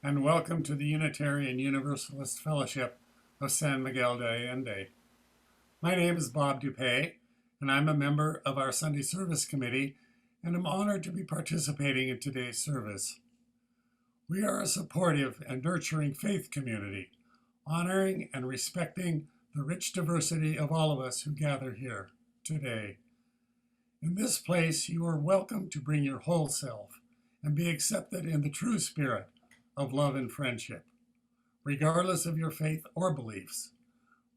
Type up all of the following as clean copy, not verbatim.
and welcome to the Unitarian Universalist Fellowship of San Miguel de Allende. My name is Bob Doupé, and I'm a member of our Sunday Service Committee, and I'm honored to be participating in today's service. We are a supportive and nurturing faith community, honoring and respecting the rich diversity of all of us who gather here today. In this place, you are welcome to bring your whole self and be accepted in the true spirit of love and friendship, regardless of your faith or beliefs.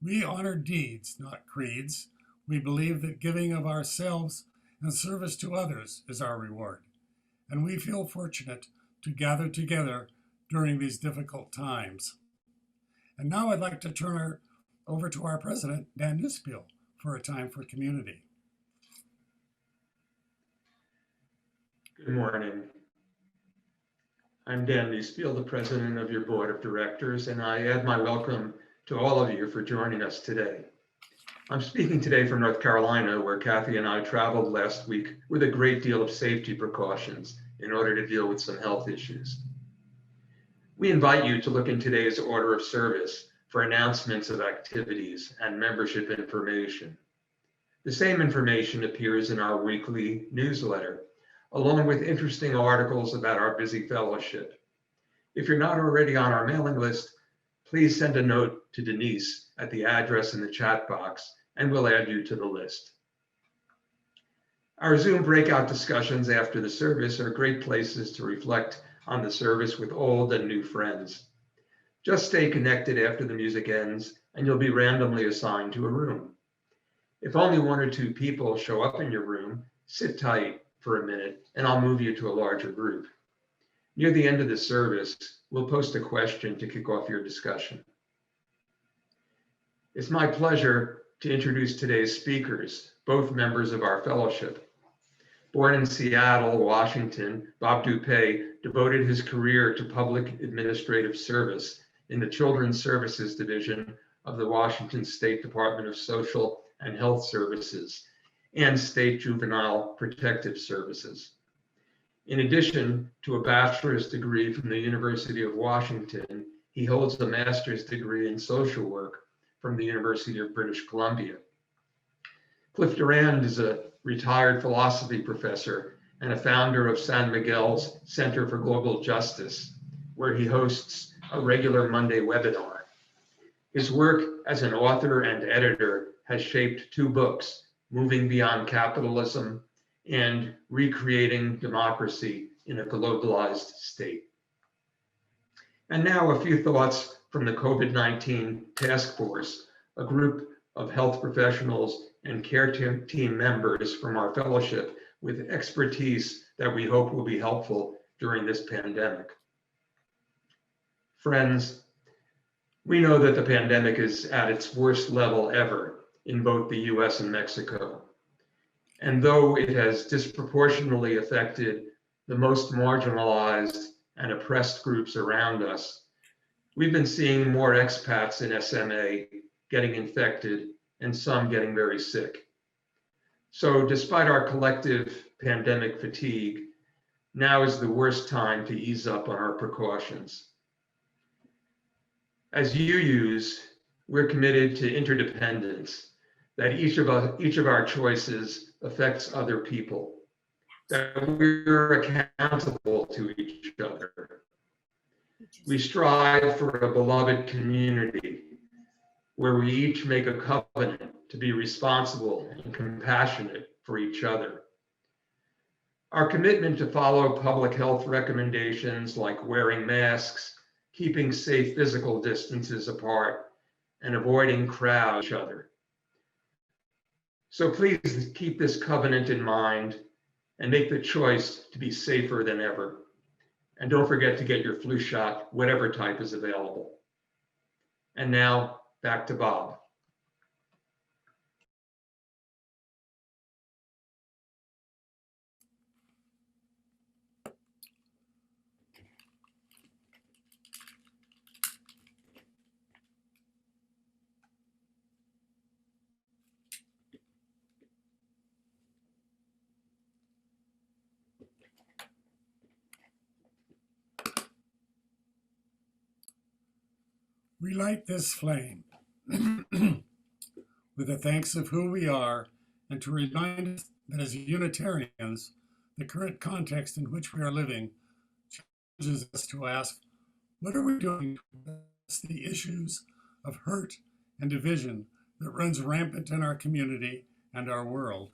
We honor deeds, not creeds. We believe that giving of ourselves and service to others is our reward, and we feel fortunate to gather together during these difficult times. And now I'd like to turn over to our president, Dan Neuspiel, for a time for community. Good morning. I'm Dan Neuspiel, the president of your board of directors, and I add my welcome to all of you for joining us today. I'm speaking today from North Carolina, where Cathy and I traveled last week with a great deal of safety precautions in order to deal with some health issues. We invite you to look in today's order of service for announcements of activities and membership information. The same information appears in our weekly newsletter, along with interesting articles about our busy fellowship. If you're not already on our mailing list, please send a note to Denise at the address in the chat box, and we'll add you to the list. Our Zoom breakout discussions after the service are great places to reflect on the service with old and new friends. Just stay connected after the music ends, and you'll be randomly assigned to a room. If only one or two people show up in your room, sit tight for a minute, and I'll move you to a larger group. Near the end of the service, we'll post a question to kick off your discussion. It's my pleasure to introduce today's speakers, both members of our fellowship. Born in Seattle, Washington, Bob Doupé devoted his career to public administrative service in the Children's Services Division of the Washington State Department of Social and Health Services and State Juvenile Protective Services. In addition to a bachelor's degree from the University of Washington, he holds a master's degree in social work from the University of British Columbia. Cliff DuRand is a retired philosophy professor and a founder of San Miguel's Center for Global Justice, where he hosts a regular Monday webinar. His work as an author and editor has shaped two books, Moving Beyond Capitalism and Recreating Democracy in a Globalized State. And now a few thoughts from the COVID-19 Task Force, a group of health professionals and care team members from our fellowship with expertise that we hope will be helpful during this pandemic. Friends, we know that the pandemic is at its worst level ever in both the US and Mexico. And though it has disproportionately affected the most marginalized and oppressed groups around us, we've been seeing more expats in SMA getting infected and some getting very sick. So despite our collective pandemic fatigue, now is the worst time to ease up on our precautions. As UUs, we're committed to interdependence, that each of our choices affects other people, that we're accountable to each other. We strive for a beloved community where we each make a covenant to be responsible and compassionate for each other. Our commitment to follow public health recommendations like wearing masks, keeping safe physical distances apart, and avoiding crowds each other. So please keep this covenant in mind and make the choice to be safer than ever. And don't forget to get your flu shot, whatever type is available. And now, back to Bob. We light this flame with the thanks of who we are and to remind us that as Unitarians, the current context in which we are living challenges us to ask, what are we doing to address the issues of hurt and division that runs rampant in our community and our world?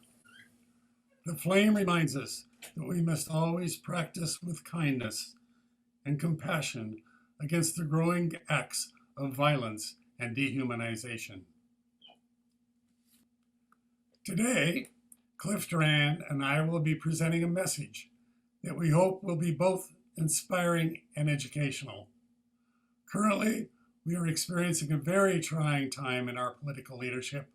The flame reminds us that we must always practice with kindness and compassion against the growing acts of violence and dehumanization. Today, Cliff DuRand and I will be presenting a message that we hope will be both inspiring and educational. Currently, we are experiencing a very trying time in our political leadership.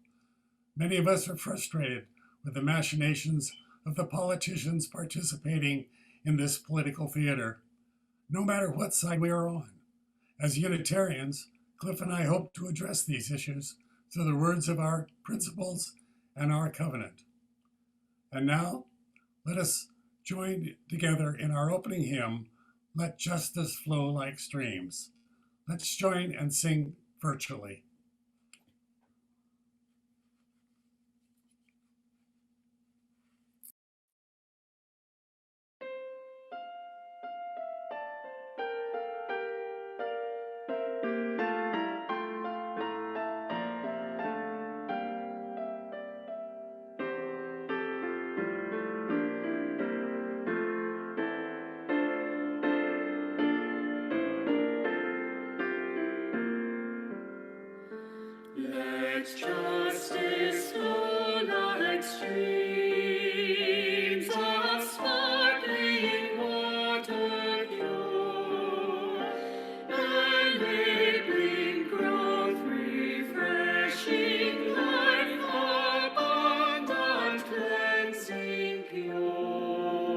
Many of us are frustrated with the machinations of the politicians participating in this political theater, no matter what side we are on. As Unitarians, Cliff and I hope to address these issues through the words of our principles and our covenant. And now, let us join together in our opening hymn, Let Justice Flow Like Streams. Let's join and sing virtually. Let justice flow like streams of sparkling water pure, and they bring growth, refreshing life, abundant, cleansing, pure.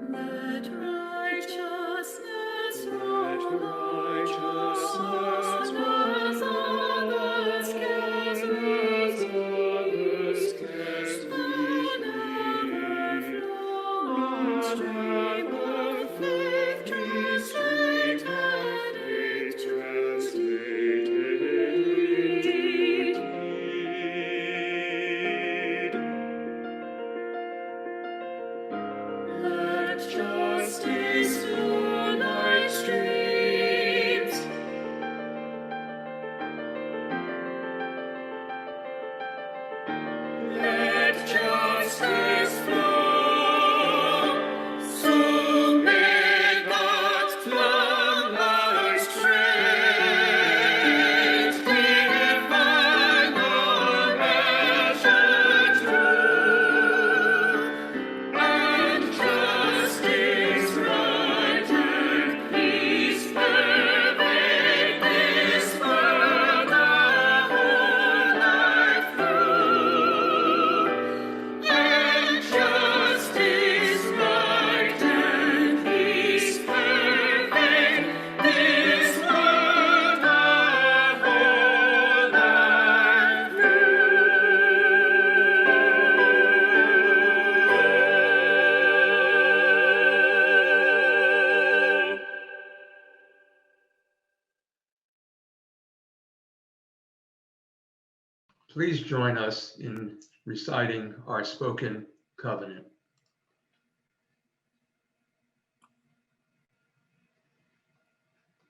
Let righteousness roll. Justice flow like streams. Let justice flow, so may God's plumber straight define our measure true, and justice right and peace pervade this world our whole life through, and justice right and peace pervade this world our whole life through. Please join us in reciting our spoken covenant.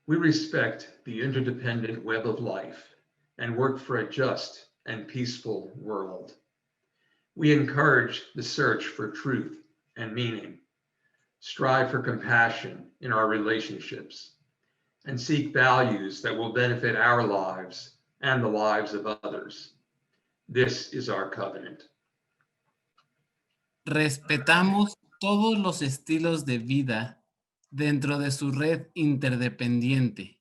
We respect the interdependent web of life and work for a just and peaceful world. We encourage the search for truth and meaning, strive for compassion in our relationships, and seek values that will benefit our lives and the lives of others. This is our covenant. Respetamos todos los estilos de vida dentro de su red interdependiente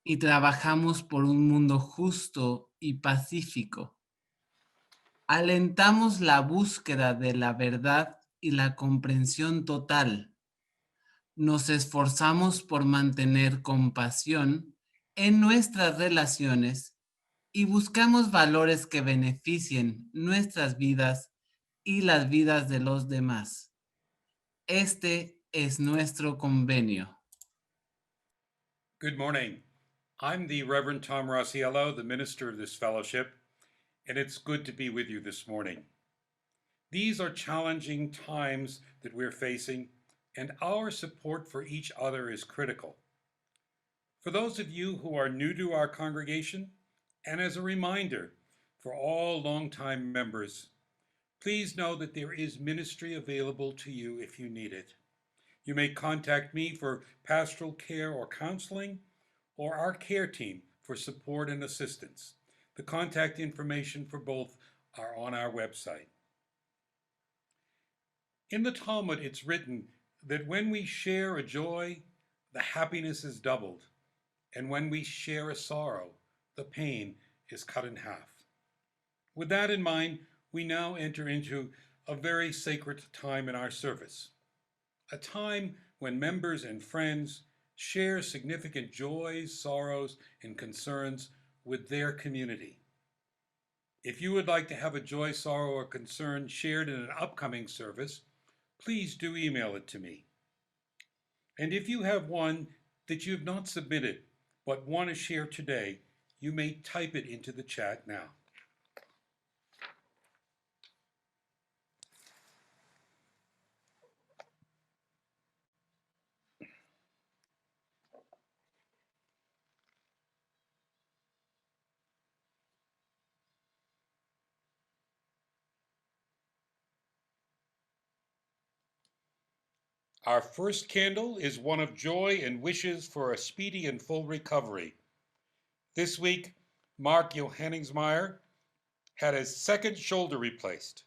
y trabajamos por un mundo justo y pacífico. Alentamos la búsqueda de la verdad y la comprensión total. Nos esforzamos por mantener compasión en nuestras relaciones y buscamos valores que beneficien nuestras vidas y las vidas de los demás. Este es nuestro convenio. Good morning. I'm the Reverend Tom Rosiello, the minister of this fellowship, and it's good to be with you this morning. These are challenging times that we're facing, and our support for each other is critical. For those of you who are new to our congregation, and as a reminder for all longtime members, please know that there is ministry available to you if you need it. You may contact me for pastoral care or counseling, or our care team for support and assistance. The contact information for both are on our website. In the Talmud, it's written that when we share a joy, the happiness is doubled, and when we share a sorrow, the pain is cut in half. With that in mind, we now enter into a very sacred time in our service. A time when members and friends share significant joys, sorrows, and concerns with their community. If you would like to have a joy, sorrow, or concern shared in an upcoming service, please do email it to me. And if you have one that you have not submitted but want to share today, you may type it into the chat now. Our first candle is one of joy and wishes for a speedy and full recovery. This week, Mark Johanningsmeyer had his second shoulder replaced,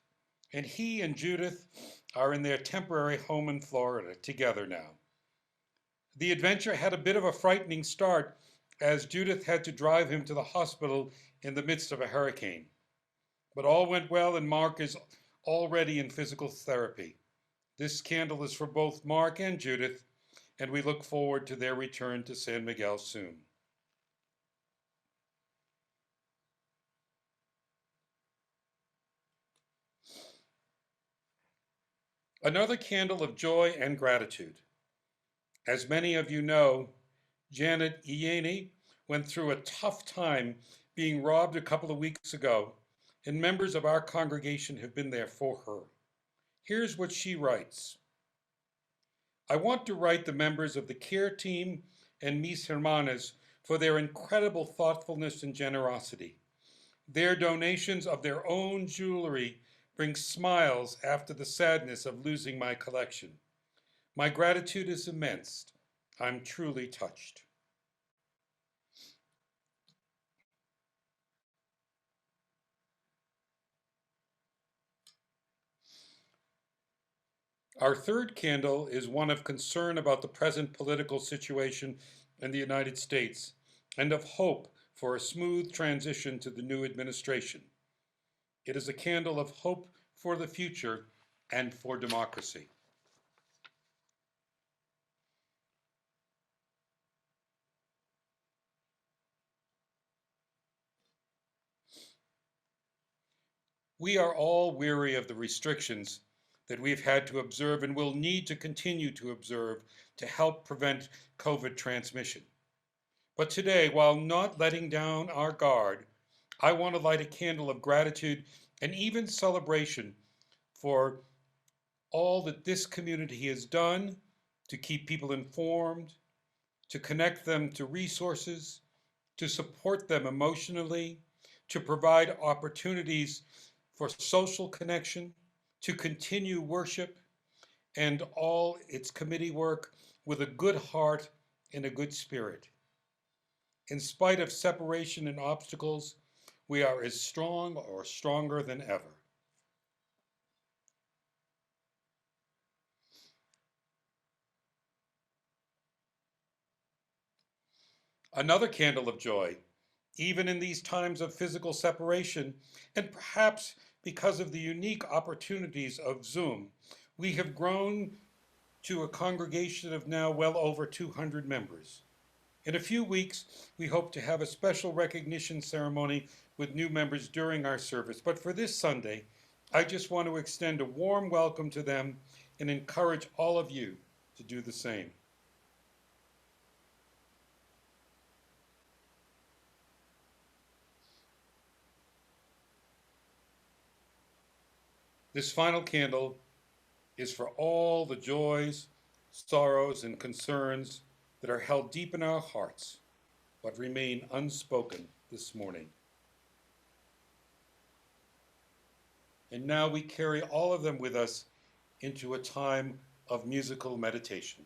and he and Judith are in their temporary home in Florida together now. The adventure had a bit of a frightening start as Judith had to drive him to the hospital in the midst of a hurricane. But all went well, and Mark is already in physical therapy. This candle is for both Mark and Judith, and we look forward to their return to San Miguel soon. Another candle of joy and gratitude. As many of you know, Janet Iene went through a tough time being robbed a couple of weeks ago, and members of our congregation have been there for her. Here's what she writes. I want to write the members of the care team and Mis Hermanas for their incredible thoughtfulness and generosity. Their donations of their own jewelry bring smiles after the sadness of losing my collection. My gratitude is immense. I'm truly touched. Our third candle is one of concern about the present political situation in the United States and of hope for a smooth transition to the new administration. It is a candle of hope for the future and for democracy. We are all weary of the restrictions that we've had to observe and will need to continue to observe to help prevent COVID transmission. But today, while not letting down our guard, I want to light a candle of gratitude and even celebration for all that this community has done to keep people informed, to connect them to resources, to support them emotionally, to provide opportunities for social connection, to continue worship and all its committee work with a good heart and a good spirit. In spite of separation and obstacles, we are as strong or stronger than ever. Another candle of joy, even in these times of physical separation, and perhaps because of the unique opportunities of Zoom, we have grown to a congregation of now well over 200 members. In a few weeks, we hope to have a special recognition ceremony with new members during our service. But for this Sunday, I just want to extend a warm welcome to them and encourage all of you to do the same. This final candle is for all the joys, sorrows, and concerns that are held deep in our hearts, but remain unspoken this morning. And now we carry all of them with us into a time of musical meditation.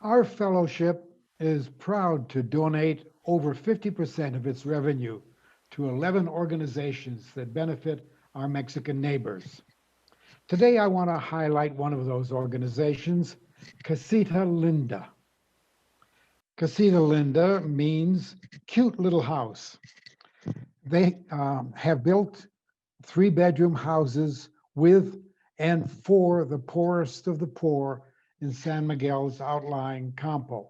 Our fellowship is proud to donate over 50% of its revenue to 11 organizations that benefit our Mexican neighbors. Today, I want to highlight one of those organizations, Casita Linda. Casita Linda means cute little house. They have built 3-bedroom houses with and for the poorest of the poor in San Miguel's outlying campo.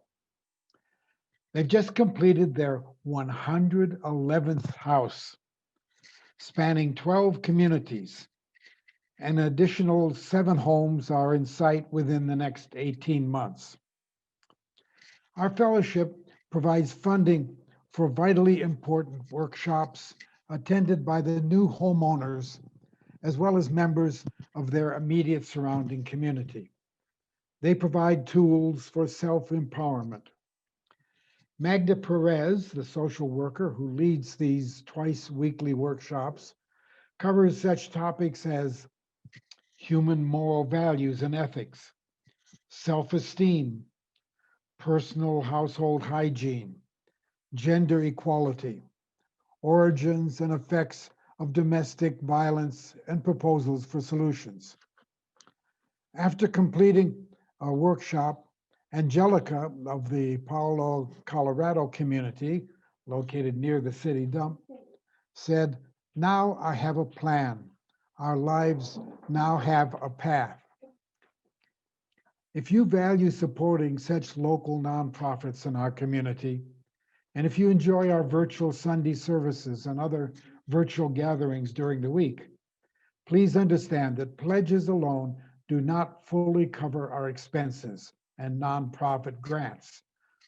They've just completed their 111th house, spanning 12 communities. An additional 7 homes are in sight within the next 18 months. Our fellowship provides funding for vitally important workshops attended by the new homeowners, as well as members of their immediate surrounding community. They provide tools for self-empowerment. Magda Perez, the social worker who leads these twice weekly workshops, covers such topics as human moral values and ethics, self-esteem, personal household hygiene, gender equality, origins and effects of domestic violence, and proposals for solutions. After completing a workshop, Angelica of the Paula, Colorado community, located near the city dump, said, "Now I have a plan. Our lives now have a path." If you value supporting such local nonprofits in our community, and if you enjoy our virtual Sunday services and other virtual gatherings during the week, please understand that pledges alone do not fully cover our expenses and nonprofit grants,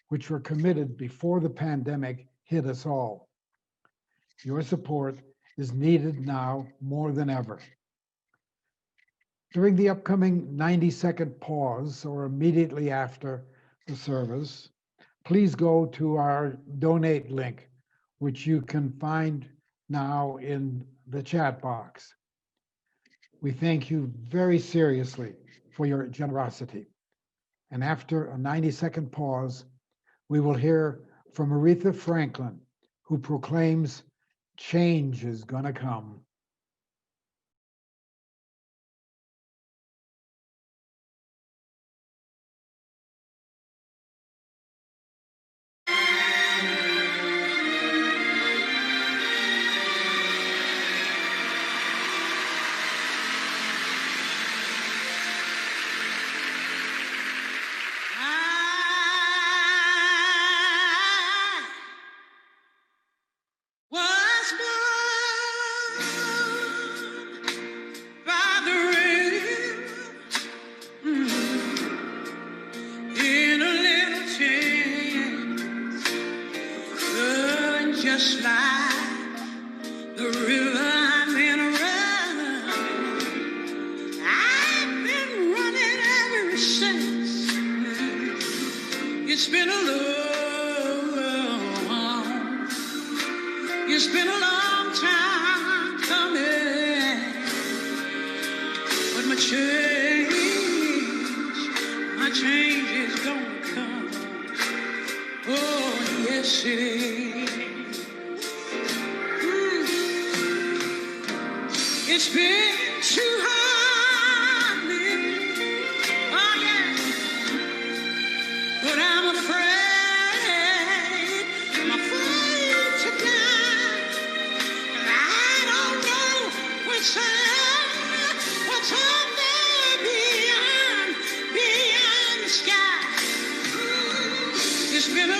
which were committed before the pandemic hit us all. Your support is needed now more than ever. During the upcoming 90-second pause or immediately after the service, please go to our donate link, which you can find now in the chat box. We thank you very seriously for your generosity. And after a 90-second pause, we will hear from Aretha Franklin, who proclaims change is gonna come. Just like the river I've been running, I've been running ever since. It's been a long time coming, but my change is gonna come. Oh, yes it is. It's been too hard living, oh yeah, but I'm afraid to die. And I don't know what's up there beyond the sky. It's been a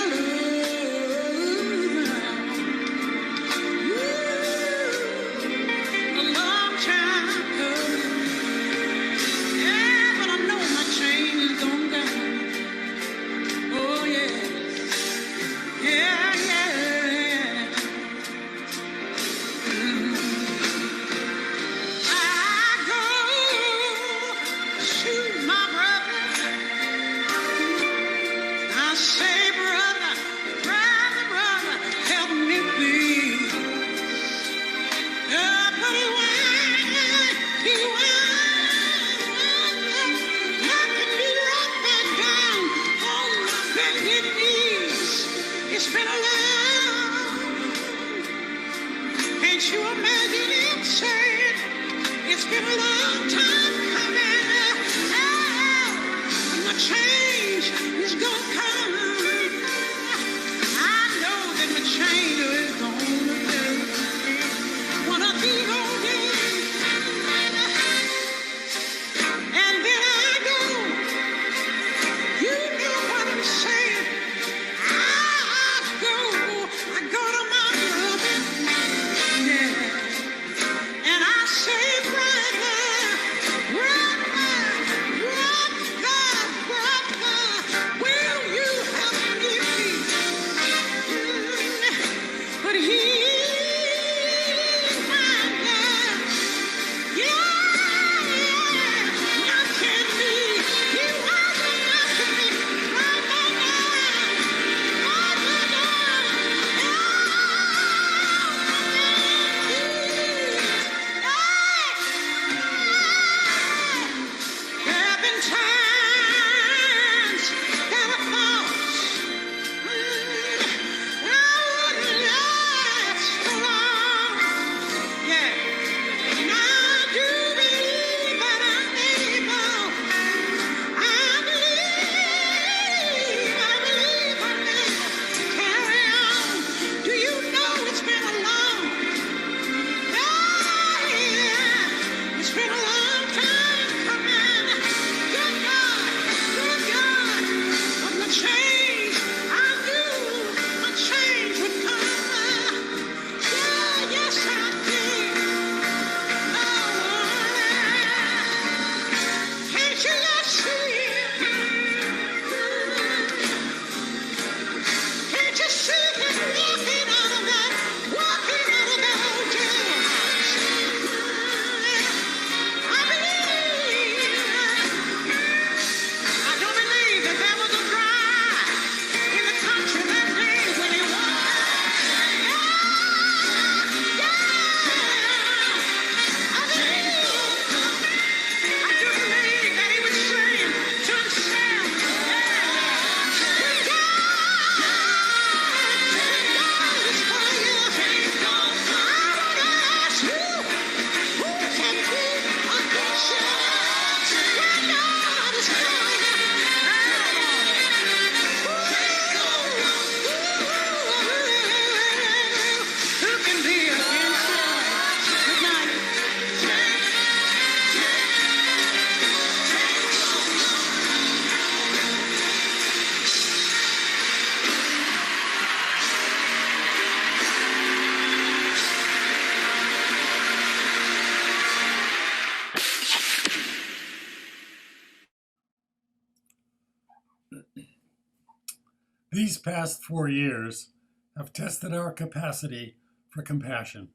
These past 4 years have tested our capacity for compassion.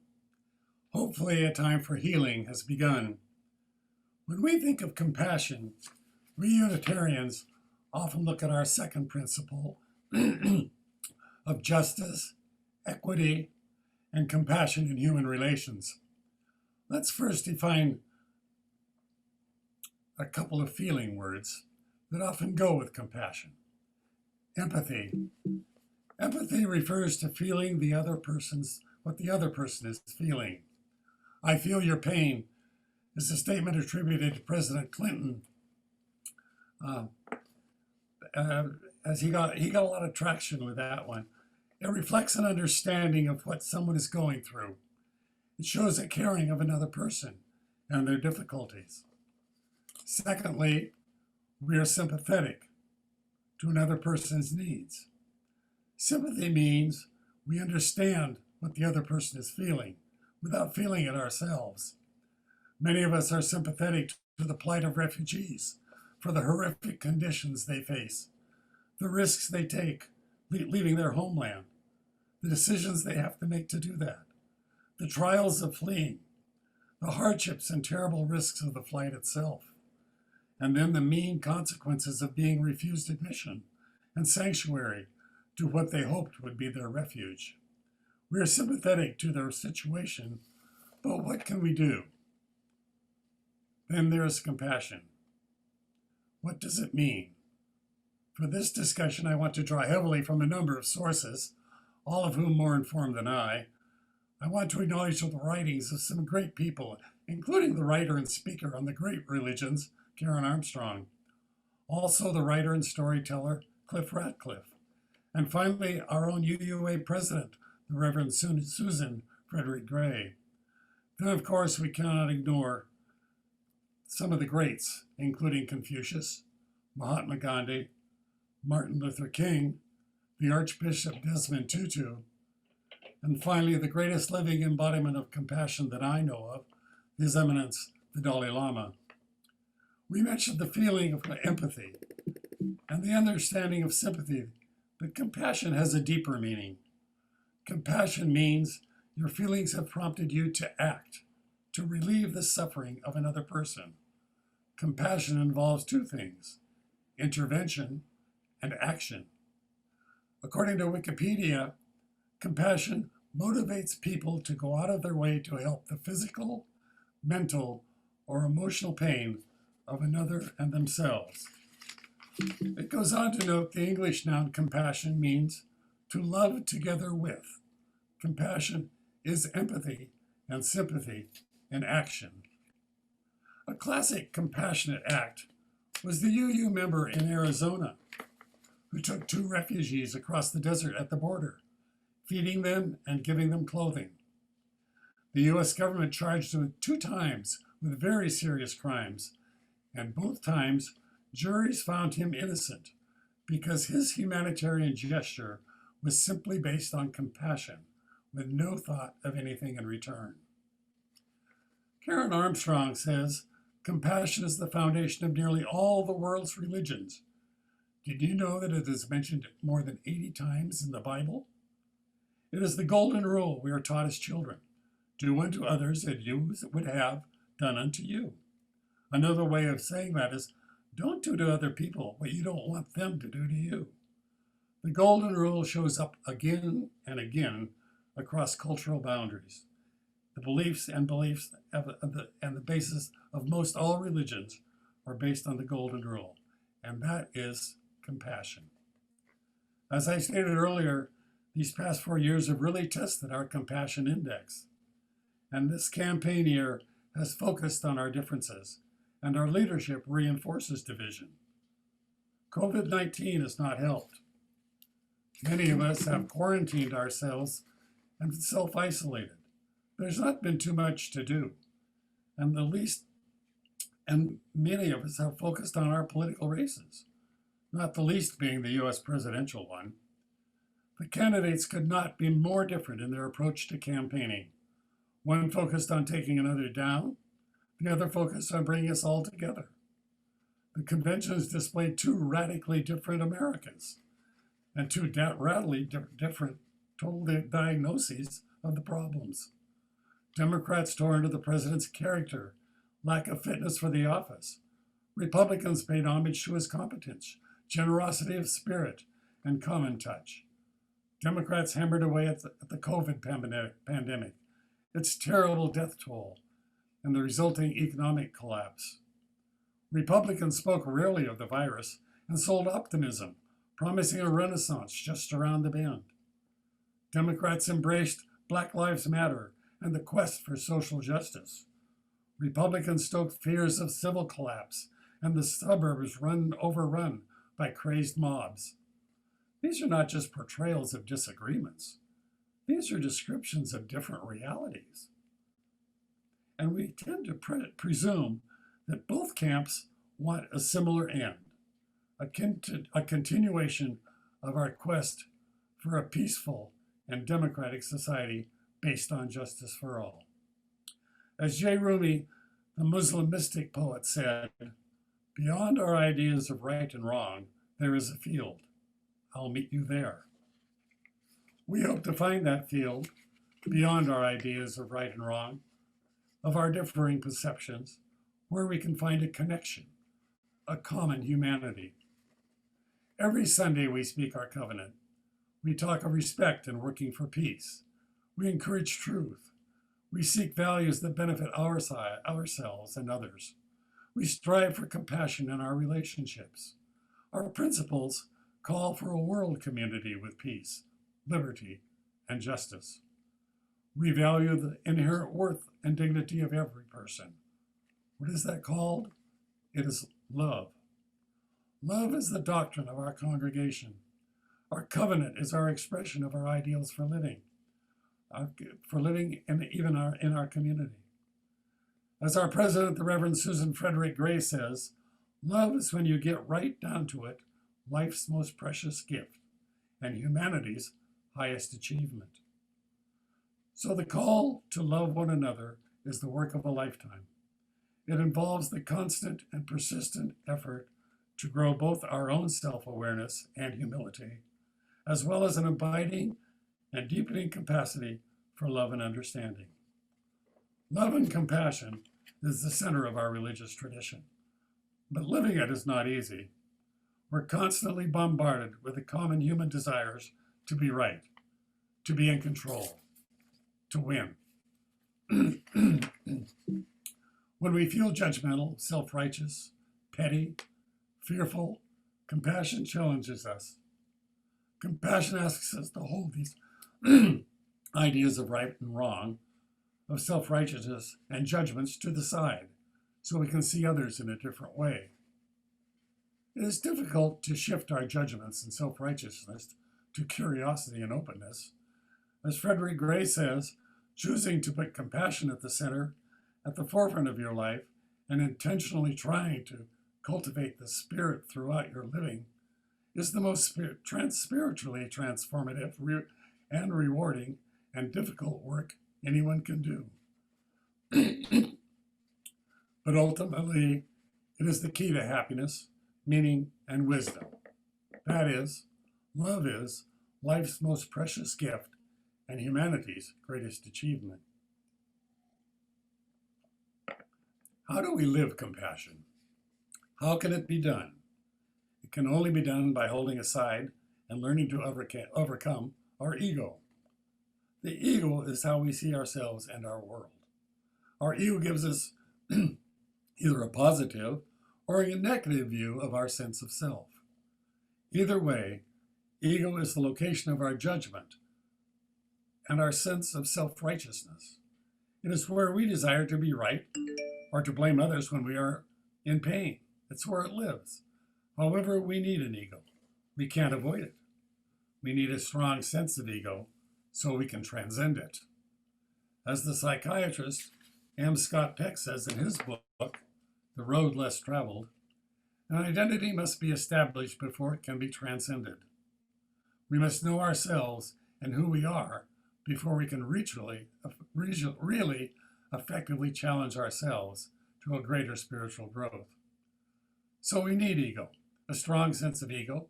Hopefully, a time for healing has begun. When we think of compassion, we Unitarians often look at our second principle of justice, equity, and compassion in human relations. Let's first define a couple of feeling words that often go with compassion. Empathy. Empathy refers to feeling what the other person is feeling. I feel your pain is a statement attributed to President Clinton, as he got a lot of traction with that one. It reflects an understanding of what someone is going through. It shows a caring of another person and their difficulties. Secondly, we are sympathetic to another person's needs. Sympathy means we understand what the other person is feeling without feeling it ourselves. Many of us are sympathetic to the plight of refugees, for the horrific conditions they face, the risks they take leaving their homeland, the decisions they have to make to do that, the trials of fleeing, the hardships and terrible risks of the flight itself, and then the mean consequences of being refused admission and sanctuary to what they hoped would be their refuge. We are sympathetic to their situation, but what can we do? Then there is compassion. What does it mean? For this discussion, I want to draw heavily from a number of sources, all of whom more informed than I. I want to acknowledge the writings of some great people, including the writer and speaker on the great religions, Karen Armstrong. Also the writer and storyteller, Cliff Ratcliffe. And finally, our own UUA president, the Reverend Susan Frederick Gray. Then, of course, we cannot ignore some of the greats, including Confucius, Mahatma Gandhi, Martin Luther King, the Archbishop Desmond Tutu, and finally, the greatest living embodiment of compassion that I know of, His Eminence, the Dalai Lama. We mentioned the feeling of empathy and the understanding of sympathy, but compassion has a deeper meaning. Compassion means your feelings have prompted you to act, to relieve the suffering of another person. Compassion involves two things, intervention and action. According to Wikipedia, compassion motivates people to go out of their way to help the physical, mental, or emotional pain of another and themselves. It goes on to note the English noun compassion means to love together with. Compassion is empathy and sympathy in action. A classic compassionate act was the UU member in Arizona who took 2 refugees across the desert at the border, feeding them and giving them clothing. The US government charged him 2 times with very serious crimes, and both times juries found him innocent because his humanitarian gesture was simply based on compassion, with no thought of anything in return. Karen Armstrong says, compassion is the foundation of nearly all the world's religions. Did you know that it is mentioned more than 80 times in the Bible? It is the golden rule we are taught as children. Do unto others as you would have done unto you. Another way of saying that is, don't do to other people what you don't want them to do to you. The golden rule shows up again and again across cultural boundaries. The beliefs and the basis of most all religions are based on the golden rule, and that is compassion. As I stated earlier, these past 4 years have really tested our compassion index. And this campaign year has focused on our differences, and our leadership reinforces division. COVID-19 has not helped. Many of us have quarantined ourselves and self-isolated. There's not been too much to do. And many of us have focused on our political races, not the least being the US presidential one. The candidates could not be more different in their approach to campaigning. One focused on taking another down, the other focused on bringing us all together. The conventions displayed 2 radically different Americas. and two radically different total diagnoses of the problems. Democrats tore into the president's character, lack of fitness for the office. Republicans paid homage to his competence, generosity of spirit, and common touch. Democrats hammered away at the COVID pandemic, its terrible death toll, and the resulting economic collapse. Republicans spoke rarely of the virus and sold optimism, promising a renaissance just around the bend. Democrats embraced Black Lives Matter and the quest for social justice. Republicans stoked fears of civil collapse and the suburbs overrun by crazed mobs. These are not just portrayals of disagreements. These are descriptions of different realities. And we tend to presume that both camps want a similar end, akin to a continuation of our quest for a peaceful and democratic society based on justice for all. As J. Rumi, the Muslim mystic poet, said, "Beyond our ideas of right and wrong, there is a field. I'll meet you there." We hope to find that field beyond our ideas of right and wrong, of our differing perceptions, where we can find a connection, a common humanity. Every Sunday we speak our covenant. We talk of respect and working for peace. We encourage truth. We seek values that benefit ourselves and others. We strive for compassion in our relationships. Our principles call for a world community with peace, liberty, and justice. We value the inherent worth and dignity of every person. What is that called? It is love. Love is the doctrine of our congregation. Our covenant is our expression of our ideals for living in our community. As our president, the Reverend Susan Frederick Gray, says, love is, when you get right down to it, life's most precious gift and humanity's highest achievement. So the call to love one another is the work of a lifetime. It involves the constant and persistent effort to grow both our own self-awareness and humility, as well as an abiding and deepening capacity for love and understanding. Love and compassion is the center of our religious tradition, but living it is not easy. We're constantly bombarded with the common human desires to be right, to be in control, to win. When we feel judgmental, self-righteous, petty, fearful, compassion challenges us. Compassion asks us to hold these ideas of right and wrong, of self-righteousness and judgments to the side, so we can see others in a different way. It is difficult to shift our judgments and self-righteousness to curiosity and openness. As Frederick Gray says, choosing to put compassion at the center, at the forefront of your life, and intentionally trying to cultivate the spirit throughout your living is the most spiritually transformative and rewarding and difficult work anyone can do. But ultimately, it is the key to happiness, meaning, and wisdom. That is, love is life's most precious gift and humanity's greatest achievement. How do we live compassion? How can it be done? It can only be done by holding aside and learning to overcome our ego. The ego is how we see ourselves and our world. Our ego gives us either a positive or a negative view of our sense of self. Either way, ego is the location of our judgment and our sense of self-righteousness. It is where we desire to be right or to blame others when we are in pain. It's where it lives. However, we need an ego. We can't avoid it. We need a strong sense of ego so we can transcend it. As the psychiatrist M. Scott Peck says in his book, The Road Less Traveled, an identity must be established before it can be transcended. We must know ourselves and who we are before we can really effectively challenge ourselves to a greater spiritual growth. So we need ego, a strong sense of ego,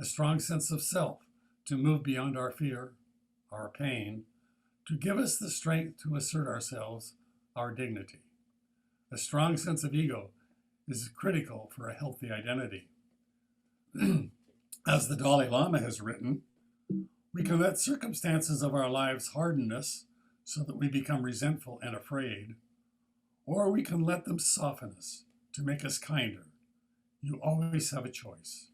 a strong sense of self to move beyond our fear, our pain, to give us the strength to assert ourselves, our dignity. A strong sense of ego is critical for a healthy identity. As the Dalai Lama has written, we can let circumstances of our lives harden us so that we become resentful and afraid, or we can let them soften us to make us kinder. You always have a choice.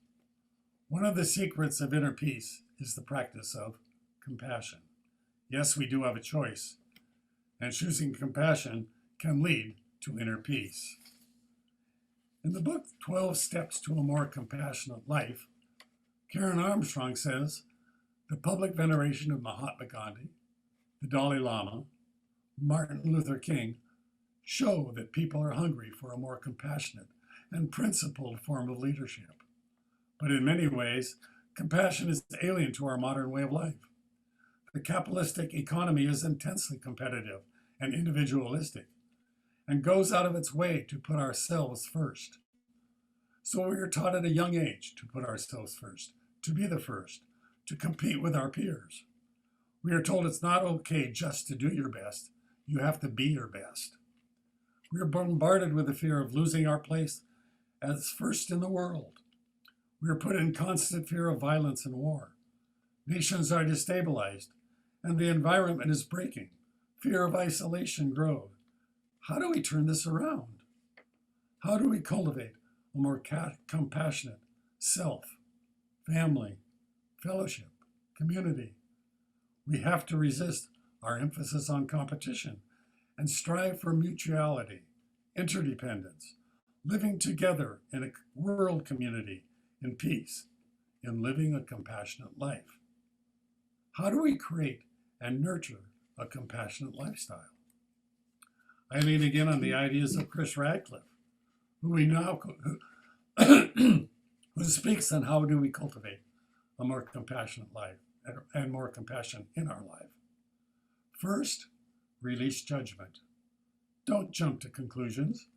One of the secrets of inner peace is the practice of compassion. Yes, we do have a choice, and choosing compassion can lead to inner peace. In the book 12 Steps to a More Compassionate Life, Karen Armstrong says, the public veneration of Mahatma Gandhi, the Dalai Lama, Martin Luther King show that people are hungry for a more compassionate and principled form of leadership. But in many ways, compassion is alien to our modern way of life. The capitalistic economy is intensely competitive and individualistic and goes out of its way to put ourselves first. So we are taught at a young age to put ourselves first, to be the first, to compete with our peers. We are told it's not okay just to do your best. You have to be your best. We are bombarded with the fear of losing our place as first in the world. We are put in constant fear of violence and war. Nations are destabilized, and the environment is breaking. Fear of isolation grows. How do we turn this around? How do we cultivate a more compassionate self, family, fellowship, community? We have to resist our emphasis on competition and strive for mutuality, interdependence, living together in a world community in peace, in living a compassionate life. How do we create and nurture a compassionate lifestyle? I lean again on the ideas of Chris Radcliffe, who speaks on how do we cultivate a more compassionate life and more compassion in our life. First, release judgment. Don't jump to conclusions.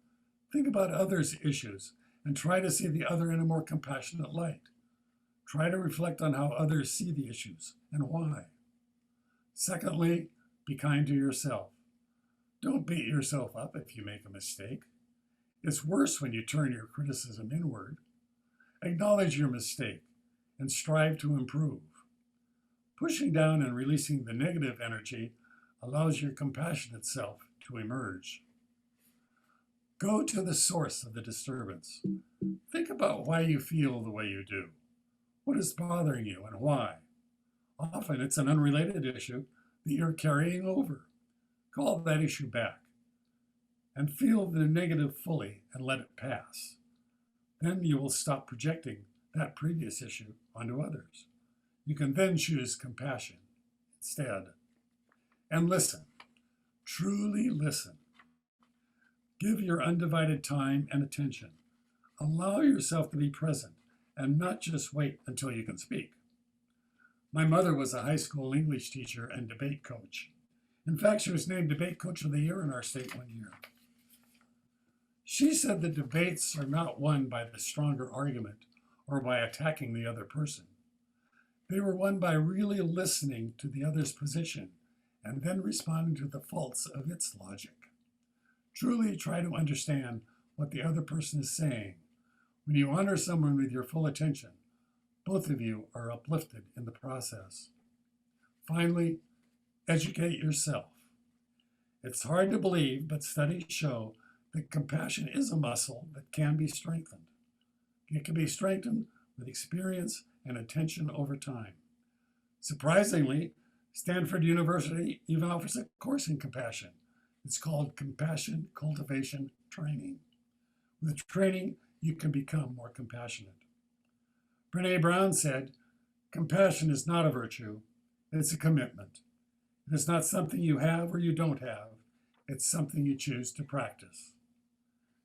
Think about others' issues and try to see the other in a more compassionate light. Try to reflect on how others see the issues and why. Secondly, be kind to yourself. Don't beat yourself up if you make a mistake. It's worse when you turn your criticism inward. Acknowledge your mistake and strive to improve. Pushing down and releasing the negative energy allows your compassionate self to emerge. Go to the source of the disturbance. Think about why you feel the way you do. What is bothering you and why? Often it's an unrelated issue that you're carrying over. Call that issue back and feel the negative fully and let it pass. Then you will stop projecting that previous issue onto others. You can then choose compassion instead. And listen, truly listen. Give your undivided time and attention. Allow yourself to be present and not just wait until you can speak. My mother was a high school English teacher and debate coach. In fact, she was named Debate Coach of the Year in our state one year. She said that debates are not won by the stronger argument or by attacking the other person. They were won by really listening to the other's position and then responding to the faults of its logic. Truly try to understand what the other person is saying. When you honor someone with your full attention, both of you are uplifted in the process. Finally, educate yourself. It's hard to believe, but studies show that compassion is a muscle that can be strengthened. It can be strengthened with experience and attention over time. Surprisingly, Stanford University even offers a course in compassion. It's called Compassion Cultivation Training. With training, you can become more compassionate. Brené Brown said, compassion is not a virtue, it's a commitment. It is not something you have or you don't have, it's something you choose to practice.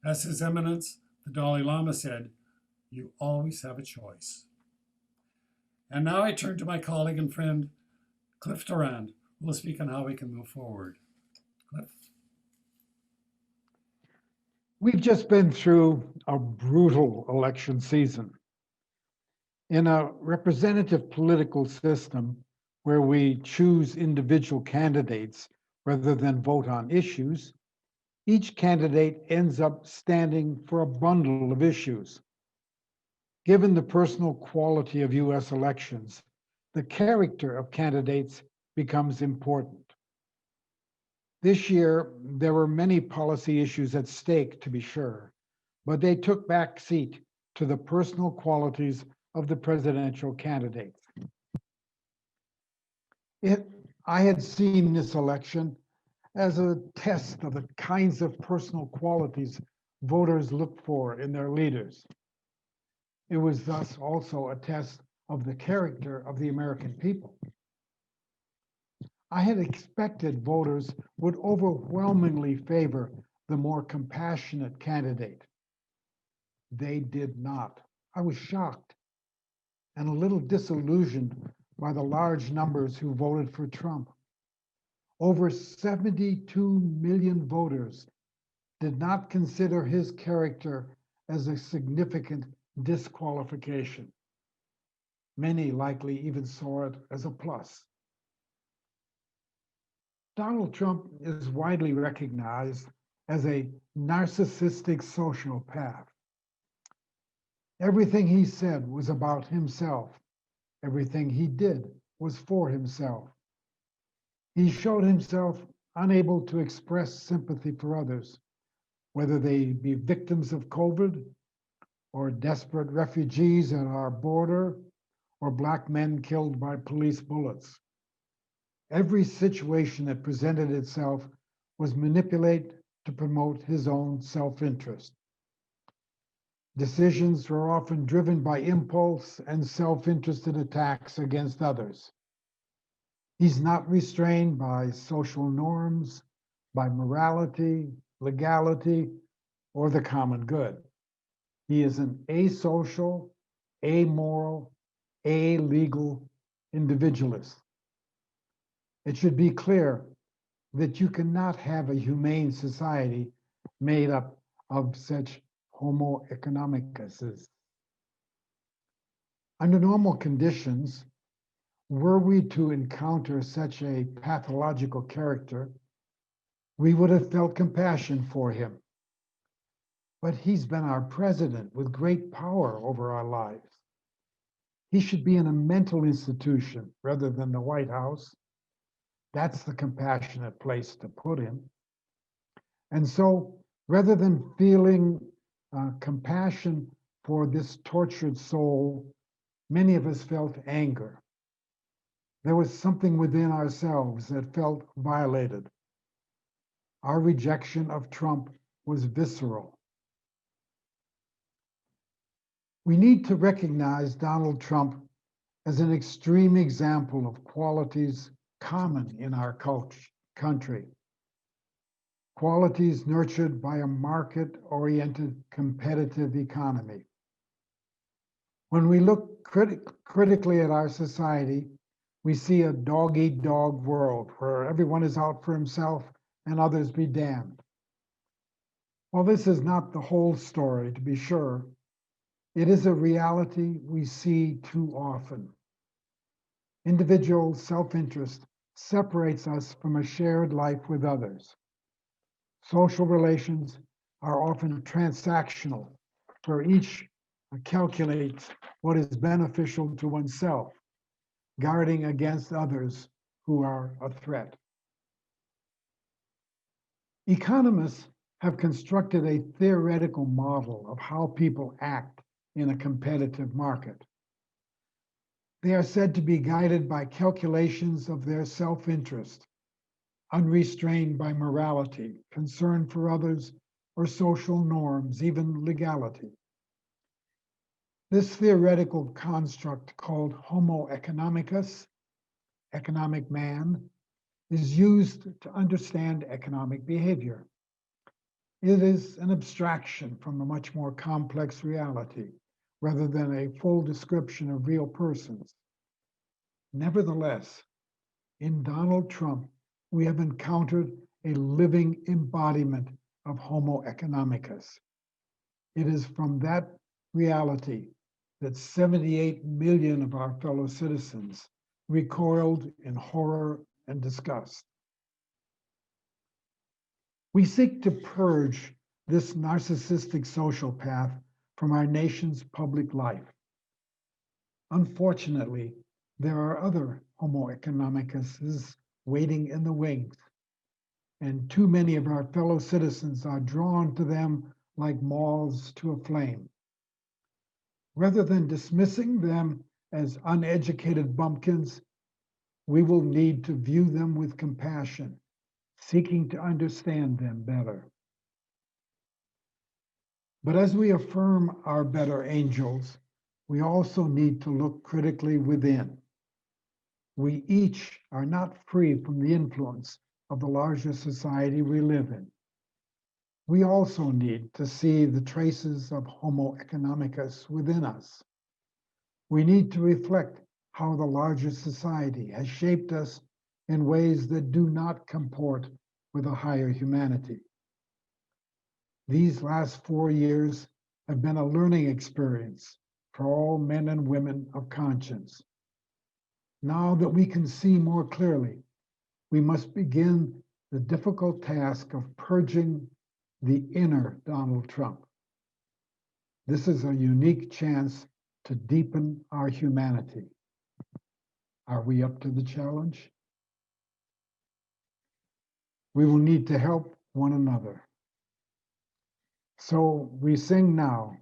As His Eminence, the Dalai Lama said, you always have a choice. And now I turn to my colleague and friend, Cliff DuRand, who will speak on how we can move forward. Cliff? We've just been through a brutal election season. In a representative political system where we choose individual candidates rather than vote on issues, each candidate ends up standing for a bundle of issues. Given the personal quality of US elections, the character of candidates becomes important. This year, there were many policy issues at stake, to be sure, but they took back seat to the personal qualities of the presidential candidates. I had seen this election as a test of the kinds of personal qualities voters look for in their leaders. It was thus also a test of the character of the American people. I had expected voters would overwhelmingly favor the more compassionate candidate. They did not. I was shocked and a little disillusioned by the large numbers who voted for Trump. Over 72 million voters did not consider his character as a significant disqualification. Many likely even saw it as a plus. Donald Trump is widely recognized as a narcissistic sociopath. Everything he said was about himself. Everything he did was for himself. He showed himself unable to express sympathy for others, whether they be victims of COVID or desperate refugees at our border or Black men killed by police bullets. Every situation that presented itself was manipulated to promote his own self-interest. Decisions were often driven by impulse and self-interested attacks against others. He's not restrained by social norms, by morality, legality, or the common good. He is an asocial, amoral, illegal individualist. It should be clear that you cannot have a humane society made up of such homo economicus. Under normal conditions, were we to encounter such a pathological character, we would have felt compassion for him. But he's been our president with great power over our lives. He should be in a mental institution rather than the White House. That's the compassionate place to put him. And so, rather than feeling compassion for this tortured soul, many of us felt anger. There was something within ourselves that felt violated. Our rejection of Trump was visceral. We need to recognize Donald Trump as an extreme example of qualities common in our country. Qualities nurtured by a market-oriented competitive economy. When we look critically at our society, we see a dog-eat-dog world where everyone is out for himself and others be damned. While this is not the whole story, to be sure, it is a reality we see too often. Individual self-interest separates us from a shared life with others. Social relations are often transactional, where each calculates what is beneficial to oneself, guarding against others who are a threat. Economists have constructed a theoretical model of how people act in a competitive market. They are said to be guided by calculations of their self-interest, unrestrained by morality, concern for others, or social norms, even legality. This theoretical construct called homo economicus, economic man, is used to understand economic behavior. It is an abstraction from a much more complex reality, rather than a full description of real persons. Nevertheless, in Donald Trump, we have encountered a living embodiment of homo economicus. It is from that reality that 78 million of our fellow citizens recoiled in horror and disgust. We seek to purge this narcissistic social path from our nation's public life. Unfortunately, there are other Homo economicus waiting in the wings, and too many of our fellow citizens are drawn to them like moths to a flame. Rather than dismissing them as uneducated bumpkins, we will need to view them with compassion, seeking to understand them better. But as we affirm our better angels, we also need to look critically within. We each are not free from the influence of the larger society we live in. We also need to see the traces of Homo economicus within us. We need to reflect how the larger society has shaped us in ways that do not comport with a higher humanity. These last 4 years have been a learning experience for all men and women of conscience. Now that we can see more clearly, we must begin the difficult task of purging the inner Donald Trump. This is a unique chance to deepen our humanity. Are we up to the challenge? We will need to help one another. So we sing now,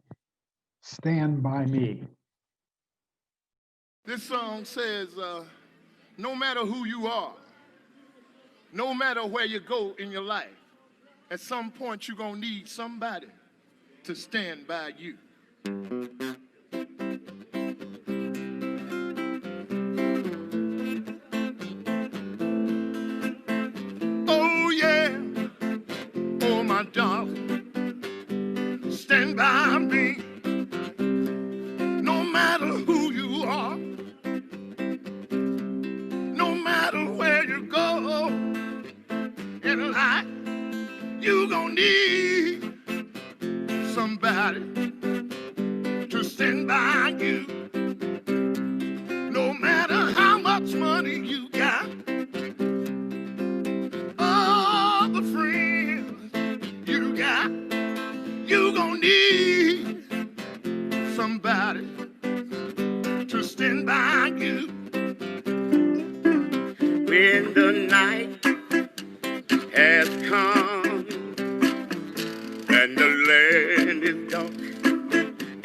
Stand By Me. This song says, no matter who you are, no matter where you go in your life, at some point you're gonna need somebody to stand by you. Oh yeah, oh my darling, stand by me. No matter who you are, no matter where you go in life, you gonna need somebody to stand by you. No matter how much money you got, all the friends you got, you gonna need somebody to stand by you. When the night has come and the land is dark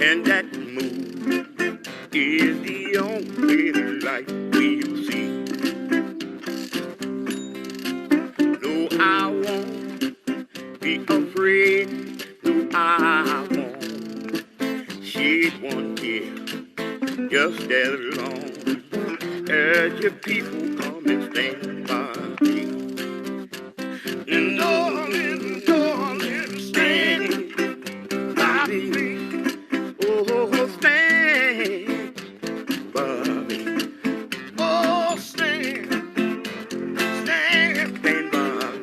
and that moon is the only light we'll see. No, I won't be afraid. No, I won't shed one tear. Just as long as your people come and stand by me. And darling, darling, stand by me. Oh, stand by me. Oh, stand by me.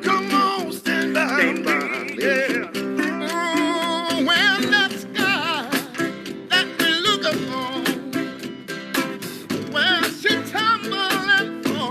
Come on, stand by me. Yeah. Oh, when that sky that we look upon, when she tumble and fall.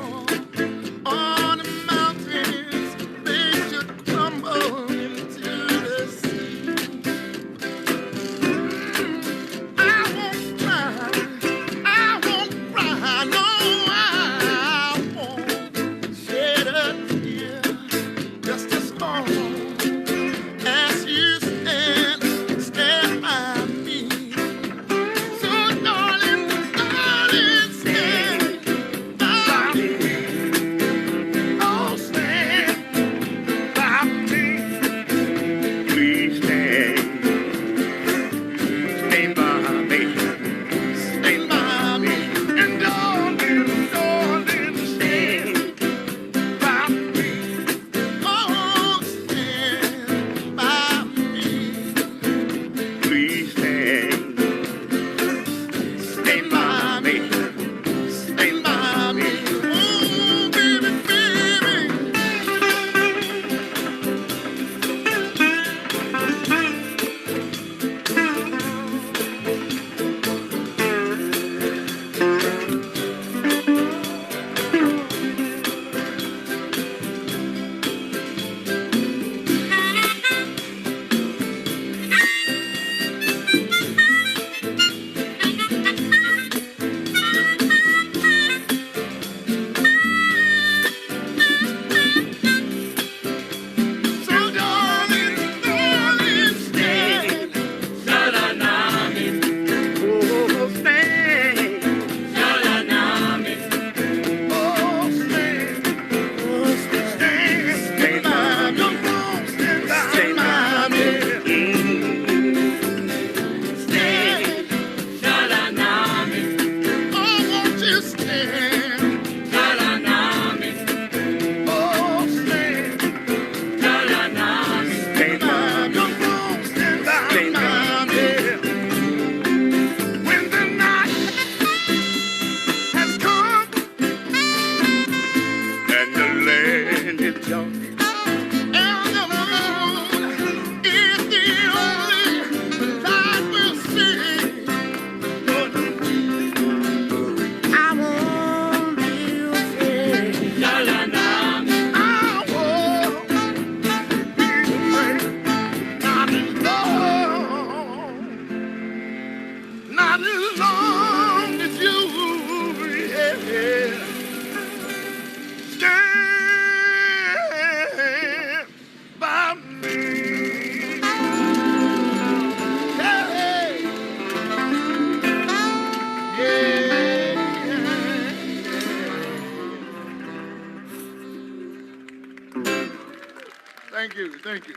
Thank you. Thank you.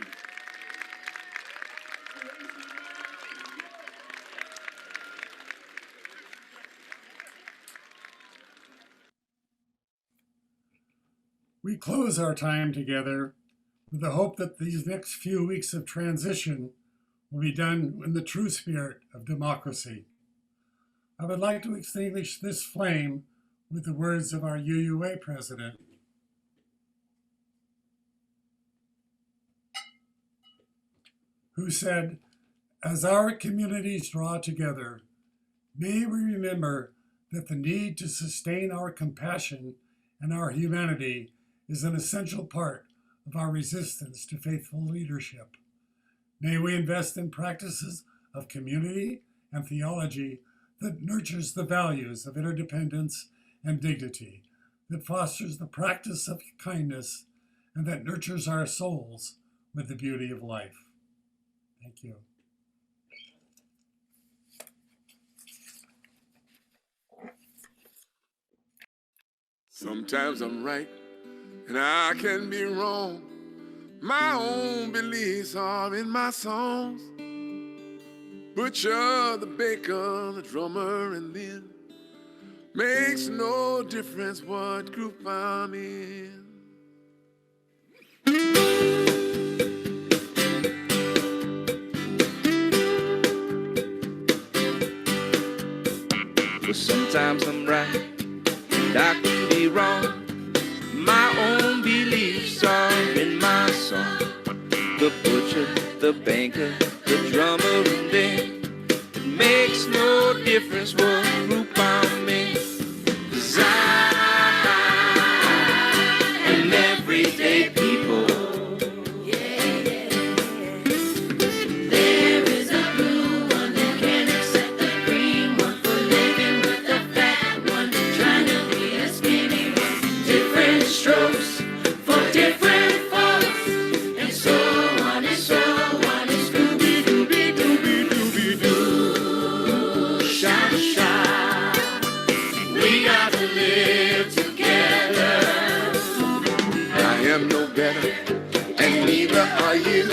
We close our time together with the hope that these next few weeks of transition will be done in the true spirit of democracy. I would like to extinguish this flame with the words of our UUA president. Who said, "As our communities draw together, may we remember that the need to sustain our compassion and our humanity is an essential part of our resistance to faithful leadership. May we invest in practices of community and theology that nurtures the values of interdependence and dignity, that fosters the practice of kindness, and that nurtures our souls with the beauty of life." Thank you. Sometimes I'm right and I can be wrong. My own beliefs are in my songs. Butcher, the baker, the drummer, and then makes no difference what group I'm in. But sometimes I'm right and I can be wrong. My own beliefs are in my song. The butcher, the banker, the drummer, and then it makes no difference what group I'm in. 'Cause I am everyday people. There is a blue one who can't accept the green one, for living with the fat one, trying to be a skinny one. Different strokes for different folks, and so on and so on. And Scooby Dooby Dooby Dooby Doo, sha sha. We got to live together. I am no better, and neither are you.